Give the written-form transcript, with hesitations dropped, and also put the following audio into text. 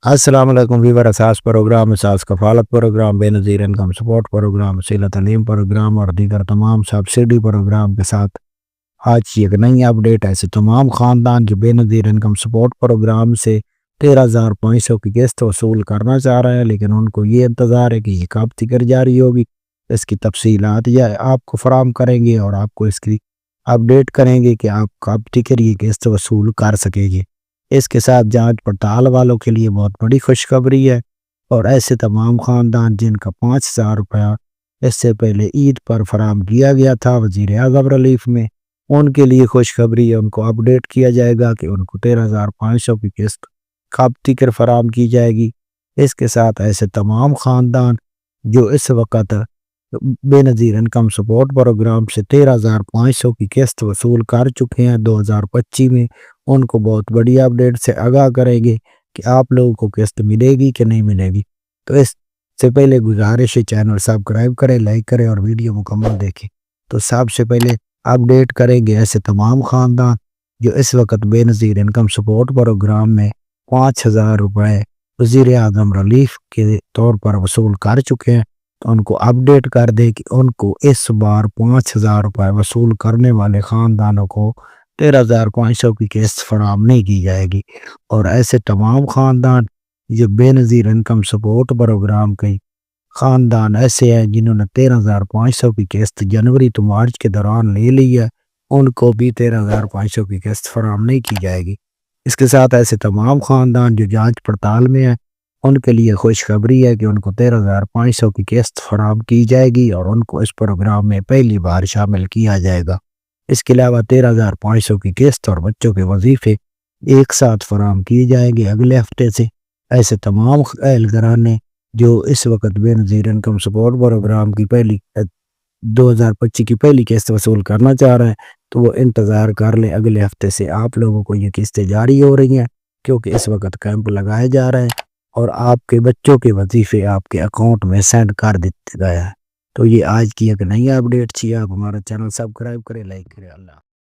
السلام علیکم ویور اساس پروگرام اساس کفالت پروگرام بے نظیر انکم سپورٹ پروگرام وسیلہ تعلیم پروگرام اور دیگر تمام سبسڈی پروگرام کے ساتھ آج کی ایک نئی اپڈیٹ ہے۔ ایسے تمام خاندان جو بے نظیر انکم سپورٹ پروگرام سے 13,500 کی قسط وصول کرنا چاہ رہے ہیں، لیکن ان کو یہ انتظار ہے کہ یہ کب تک جاری ہوگی، اس کی تفصیلات یا آپ کو فراہم کریں گے اور آپ کو اس کی اپڈیٹ کریں گے کہ آپ کب تک یہ قسط وصول کر سکیں گے۔ اس کے ساتھ جانچ پڑتال والوں کے لیے بہت بڑی خوشخبری ہے، اور ایسے تمام خاندان جن کا 5,000 روپیہ اس سے پہلے عید پر فراہم کیا گیا تھا وزیر اعظم ریلیف میں، ان کے لیے خوشخبری ہے۔ ان کو اپڈیٹ کیا جائے گا کہ ان کو 13,500 کی قسط کب تک فراہم کی جائے گی۔ اس کے ساتھ ایسے تمام خاندان جو اس وقت بے نظیر انکم سپورٹ پروگرام سے 13,500 کی قسط وصول کر چکے ہیں 2025 میں، ان کو بہت بڑی اپڈیٹ سے آگاہ کریں گے کہ آپ لوگوں کو قسط ملے گی کہ نہیں ملے گی۔ تو اس سے پہلے گزارش ہے چینل سبسکرائب کریں، لائک کریں اور ویڈیو مکمل دیکھیں۔ تو سب سے پہلے اپڈیٹ کریں گے ایسے تمام خاندان جو اس وقت بے نظیر انکم سپورٹ پروگرام میں 5,000 روپے وزیر اعظم ریلیف کے طور پر وصول کر چکے ہیں، تو ان کو اپڈیٹ کر دیں کہ ان کو اس بار 5,000 روپے وصول کرنے والے خاندانوں کو 13,500 کی قسط فراہم نہیں کی جائے گی۔ اور ایسے تمام خاندان جو بے نظیر انکم سپورٹ پروگرام کے خاندان ایسے ہیں جنہوں نے 13,500 کی قسط جنوری تو مارچ کے دوران لے لی ہے، ان کو بھی 13,500 کی قسط فراہم نہیں کی جائے گی۔ اس کے ساتھ ایسے تمام خاندان جو جانچ پڑتال میں ہیں، ان کے لیے خوشخبری ہے کہ ان کو 13,500 کی قسط فراہم کی جائے گی اور ان کو اس پروگرام میں پہلی بار شامل کیا جائے گا۔ اس کے علاوہ 13,500 کی قسط اور بچوں کے وظیفے ایک ساتھ فراہم کیے جائیں گے اگلے ہفتے سے۔ ایسے تمام اہل گھرانے جو اس وقت بے نظیر انکم سپورٹ پروگرام کی 2025 کی پہلی قسط وصول کرنا چاہ رہے ہیں، تو وہ انتظار کر لیں، اگلے ہفتے سے آپ لوگوں کو یہ قسطیں جاری ہو رہی ہیں، کیونکہ اس وقت کیمپ لگائے جا رہے ہیں اور آپ کے بچوں کے وظیفے آپ کے اکاؤنٹ میں سینڈ کر دیتے گئے ہیں۔ تو یہ آج کی ایک نئی اپڈیٹ تھی۔ آپ ہمارا چینل سبسکرائب کریں، لائک کریں۔ اللہ